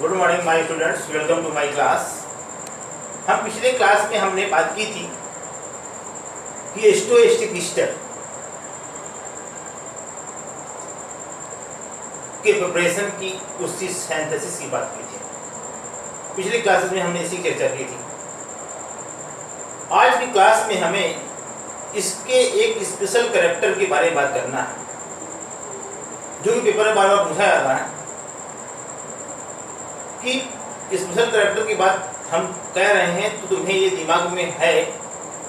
Good morning my students, welcome to my class. हम पिछले class में हमने बात की थी कि एस्टोएस्टिक ईस्टर के प्रिपरेशन की, उसकी सिंथेसिस की बात की थी। पिछली क्लासेस में हमने इसी की चर्चा की थी। आज की क्लास में हमें इसके एक स्पेशल कैरेक्टर के बारे में बात करना है, जो कि पेपर में बार बार पूछा जाता है कि स्पेशल कैरेक्टर की बात हम कह रहे हैं तो तुम्हें ये दिमाग में है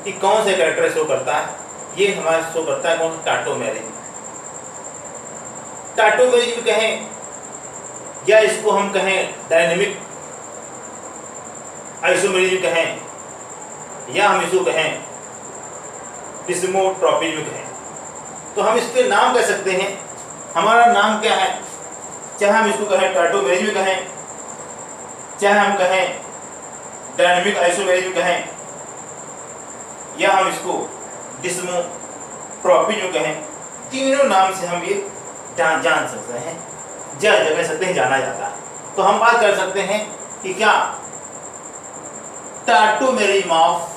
कि कौन सा कैरेक्टर शो करता है। ये हमारा शो करता है कौन? टाटोमेरिज्म। टाटोमेरिज्म कहें या इसको हम कहें डायनेमिक आइसोमेरिज्म कहें या हम इसको कहें डिसमोट्रॉपिज्म कहें, तो हम इसके नाम कह सकते हैं। हमारा नाम क्या है? चाहे हम इसको कहें टाटोमेरिज्म कहें, चाहे हम कहें डायनेमिक आइसोमेरिज्म कहें, या हम इसको डिसमोट्रॉपिज्म कहें, तीनों नाम से हम ये जान सकते हैं, जगह सकते हैं, जाना जाता है। तो हम बात कर सकते हैं कि क्या टाटोमेरिज्म ऑफ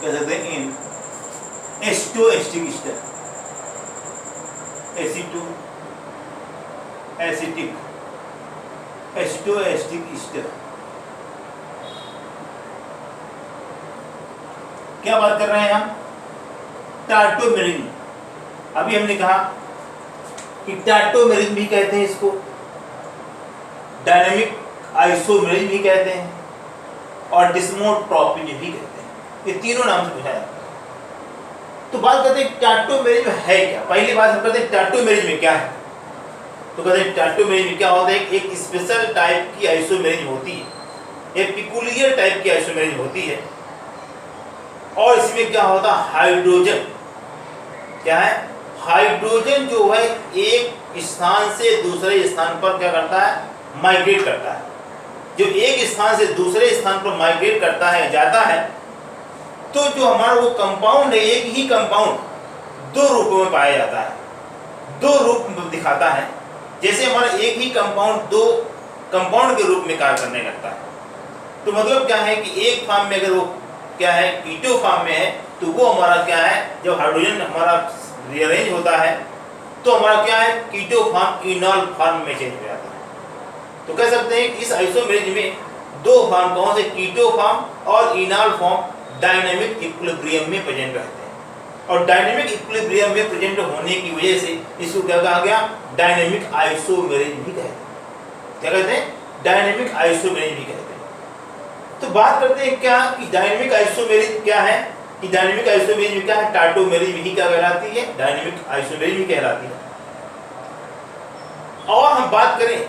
कह सकते हैं इन एस्टोएस्टिक ईस्टर, एस्टोएस्टिक ईस्टर। क्या बात कर रहे हैं हम? टाटोमेरिज्म। अभी हमने कहा कि टाटोमेरिज्म भी कहते हैं इसको, डायनेमिक आइसोमेरिज्म भी कहते हैं और डिसमोट्रॉपिज्म भी कहते हैं। ये तीनों नाम से पूछा जाता है। तो बात करते हैं टाटोमेरिज्म है क्या। पहली बात हम करते हैं टाटोमेरिज्म क्या है। तो कहते हैं टाटोमेरिज्म क्या होता है? एक स्पेशल टाइप की आइसोमेरिज्म होती है, एक पिकुलियर टाइप की आइसोमेरिज्म होती है, और इसमें क्या होता है? हाइड्रोजन। क्या है? हाइड्रोजन जो है एक स्थान से दूसरे स्थान पर क्या करता है? माइग्रेट करता है। जो एक स्थान से दूसरे स्थान पर माइग्रेट करता है, जाता है, तो जो हमारा वो कंपाउंड है, एक ही कंपाउंड दो रूपों में पाया जाता है, दो रूप दिखाता है। जैसे हमारा एक ही कंपाउंड दो कंपाउंड के रूप में कार्य करने लगता है। तो मतलब क्या है कि एक फॉर्म में अगर वो क्या है कीटो फॉर्म में है, तो वो हमारा क्या है, जब हाइड्रोजन हमारा रीअरेंज होता है तो हमारा क्या है, कीटो फॉर्म इनॉल फॉर्म में चेंज हो जाता है। तो कह सकते हैं कि इस आइसोमेरिज्म में दो फॉर्म कौन से? कीटो फॉर्म और इनॉल फॉर्म डायनेमिक इक्विलिब्रियम में प्रेजेंट रहते हैं। और डायनेमिक इक्विलिब्रियम में प्रेजेंट होने की वजह से इसको क्या कहा गया? डायनेमिक आइसोमेरिज्म भी कहते हैं। क्या कहते हैं? डायनेमिक आइसोमेरिज्म भी कहते हैं। तो बात करते हैं क्या कि डायनेमिक आइसोमेरिज्म क्या है, कि डायनेमिक आइसोमेरिज्म क्या है? टाटोमेरिज्म ही क्या कहलाती है? डायनेमिक आइसोमेरिज्म कहलाती है। और हम बात करें,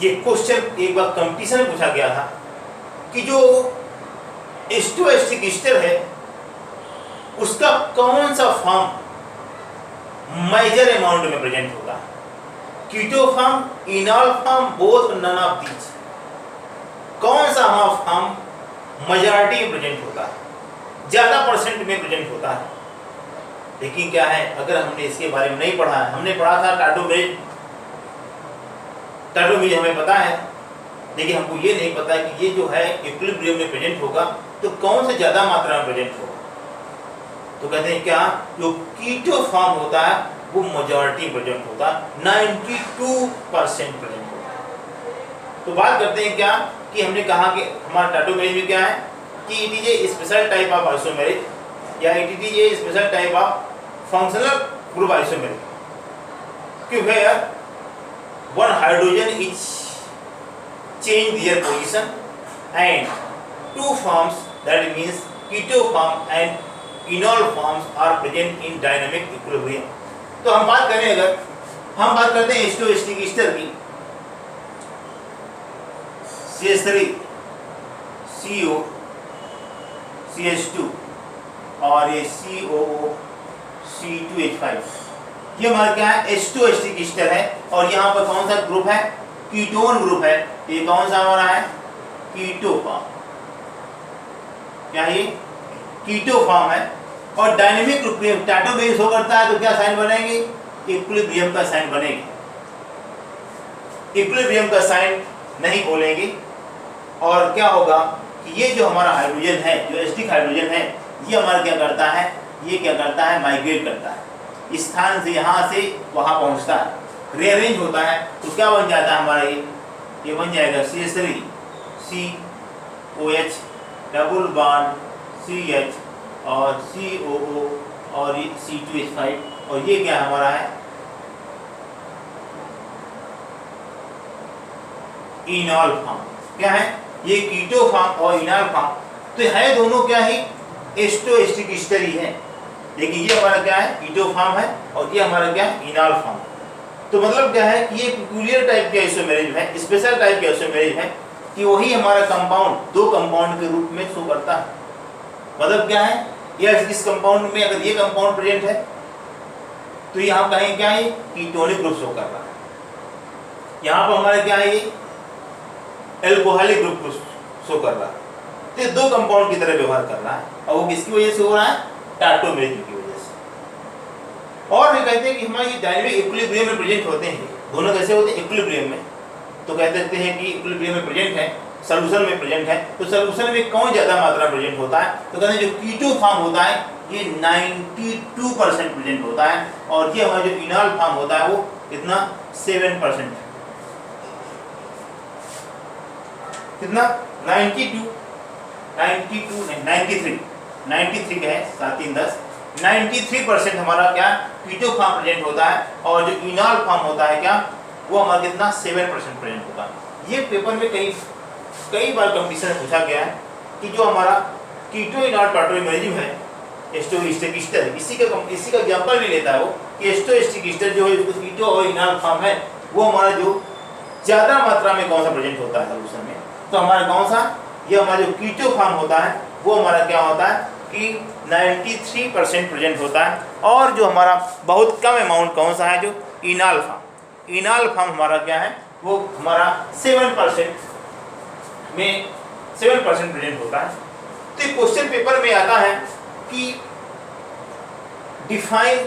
ये क्वेश्चन एक बार कंपटीशन में पूछा गया था कि जो एस्टोएस्टिक ईस्टर है उसका कौन सा फॉर्म मेजर अमाउंट में प्रेजेंट होगा? Keto form, enol form, both, none of these. कौन सा हमारा फॉर्म मेजॉरिटी में प्रेजेंट होता है, ज्यादा परसेंट में प्रेजेंट होता है? लेकिन क्या है, अगर हमने इसके बारे में नहीं पढ़ा है, हमने पढ़ा था टाटोमेरिज्म हमें पता है, लेकिन हमको ये नहीं पता कि ये जो है इक्विलिब्रियम में प्रेजेंट होगा तो कौन से ज्यादा मात्रा में प्रेजेंट होगा। तो कहते हैं क्या, जो कीटो फॉर्म होता है वो मेजॉरिटी प्रेजेंट होता है, 92% प्रेजेंट होता है। तो बात करते हैं क्या कि हमने कहा कि हमारा टाटोमेरिज्म क्या है, कि it is a special type of isomerism, या it is a special type of functional group isomerism, कि where one hydrogen is change their position and two forms, that means keto form and enol forms are present in dynamic equilibrium। तो हम बात करें, अगर हम बात करते हैं एस्टोएस्टिक ईस्टर की, CH3 CO CH2 और ये COO C2H5, ये हमारा क्या है? एस्टोएस्टिक ईस्टर है। और यहाँ पर कौन सा ग्रुप है? कीटोन ग्रुप है। ये कौन सा हमारा है? Keto form. क्या ये? कीटो फॉर्म है और डायनेमिक इक्विलिब्रियम टाटोमेरिज शो करता है तो क्या साइन बनेंगे? इक्विलिब्रियम का साइन बनेगी। इक्विलिब्रियम का साइन नहीं बोलेंगे और क्या होगा कि ये जो हमारा हाइड्रोजन है, जो एसिडिक हाइड्रोजन है, ये हमारा क्या करता है, ये क्या करता है, माइग्रेट करता है, इस स्थान से यहाँ से वहाँ पहुँचता है, रीअरेंज होता है। तो क्या बन जाता है हमारा ये बन जाएगा CH3 COH double bond CH और COO और C2H5 और ये क्या हमारा है, इनॉल फॉर्म। क्या है ये? कीटो फॉर्म और इनॉल फॉर्म। तो है दोनों क्या है, एस्टोएस्टिक ईस्टर ही है, लेकिन ये हमारा क्या है, कीटो फॉर्म है और ये हमारा क्या है, इनॉल फॉर्म। तो मतलब क्या है कि ये पेक्यूलियर टाइप का आइसोमेरिज्म है, स्पेशल टाइप का आइसोमेरिज्म है कि वही हमारा कंपाउंड दो कंपाउंड के रूप में शो करता है। मतलब क्या है, ये इस कंपाउंड में अगर ये कंपाउंड प्रेजेंट है तो यहाँ कहें क्या है, कीटोनिक ग्रुप शो कर रहा है। यहाँ पर हमारा क्या है, ये एल्कोहलिक ग्रुप शो कर रहा है। तो ये दो कंपाउंड की तरह व्यवहार कर रहा है और वो किसकी वजह से हो रहा है, टाटोमेरिज्म की वजह से। और भी कहते हैं कि हमारे डायनेमिक इक्विलिब्रियम में प्रेजेंट होते हैं। दोनों कैसे होते हैं, इक्विलिब्रियम में। तो कहते हैं कि इक्विलिब्रियम में प्रेजेंट है, सॉल्यूशन में प्रेजेंट है। तो सॉल्यूशन में कौन ज़्यादा मात्रा प्रेजेंट होता है, तो कहते हैं जो कीटो फॉर्म होता है ये 92% प्रेजेंट होता है और ये हमारा जो इनॉल फॉर्म होता है वो कितना, 7%। कितना, 93 का है 7×3 10, 93% हमारा क्या कीटो फॉर्म प्रेजेंट होता है और जो इनॉल फॉर्म होता है क्या, वो हमारा कितना, 7% प्रेजेंट होता है। ये पेपर में कई बार कंपटीशन में पूछा गया है कि जो हमारा कीटो इनॉल टाटोमेरिज्म है, एस्टोएस्टिक ईस्टर, इसी का एग्जांपल भी लेता है वो कि एस्टोएस्टिक ईस्टर जो है, जो कीटो और इनॉल फॉर्म है, वो हमारा जो ज़्यादा मात्रा में कौन सा प्रेजेंट होता है सॉल्यूशन में, तो हमारा कौन सा, ये हमारा जो कीटो फॉर्म होता है वो हमारा क्या होता है कि 93% प्रेजेंट होता है। और जो हमारा बहुत कम अमाउंट कौन सा है, जो इनॉल फॉर्म, इनॉल फॉर्म हमारा क्या है, वो हमारा 7% प्रेजेंट होता है। तो क्वेश्चन पेपर में आता है कि डिफाइन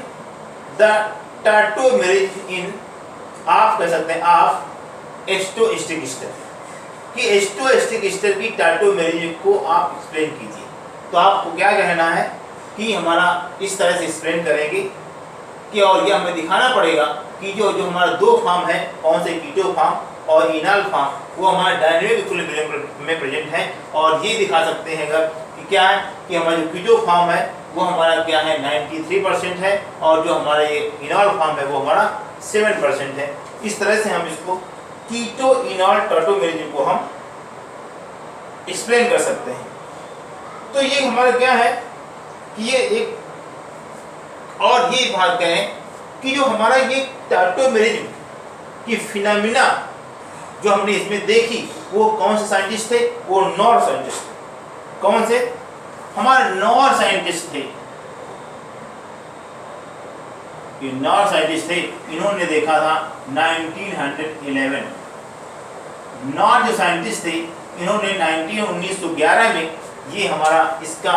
द टाटोमेरिज इन, आप कह सकते हैं आप एस्टोएस्टिक ईस्टर, कि एस्टोएस्टिक ईस्टर की टाटोमेरिज्म को आप एक्सप्लेन कीजिए। तो आपको क्या कहना है कि हमारा इस तरह से एक्सप्लेन करेंगे कि, और ये हमें दिखाना पड़ेगा कि जो हमारा दो फॉर्म है, कौन से, कीटो फॉर्म और इनॉल फॉर्म, वो हमारा डायनेमिक इक्विलिब्रियम में प्रेजेंट है। और ये दिखा सकते हैं अगर कि क्या है कि हमारा जो कीटो फॉर्म है वो हमारा क्या है, 93% है और जो हमारा ये इनॉल फॉर्म है वो हमारा 7% है। इस तरह से हम इसको कीटो इनॉल टाटोमेरिज्म को हम एक्सप्लेन कर सकते हैं। तो ये हमारा क्या है कि ये एक और ये बात कहें कि जो हमारा ये टाटोमेरिज्म की फिनोमिना जो हमने इसमें देखी, वो कौन से साइंटिस्ट थे, वो नॉर साइंटिस्ट। कौन से, हमारे नॉर साइंटिस्ट थे, नॉर साइंटिस्ट थे, इन्होंने देखा था 1911। नॉर जो साइंटिस्ट थे इन्होंने 1911 में ये हमारा इसका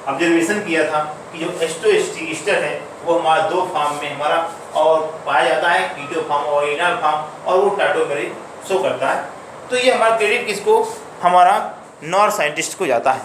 ऑब्जर्वेशन किया था कि जो एस्टोएस्टिक ईस्टर है वो हमारा दो फॉर्म में हमारा और पाया जाता है, कीटो फॉर्म और इनॉल फॉर्म, और वो टाटोमेरिज शो करता है। तो ये हमारा क्रेडिट किसको, हमारा नॉर साइंटिस्ट को जाता है।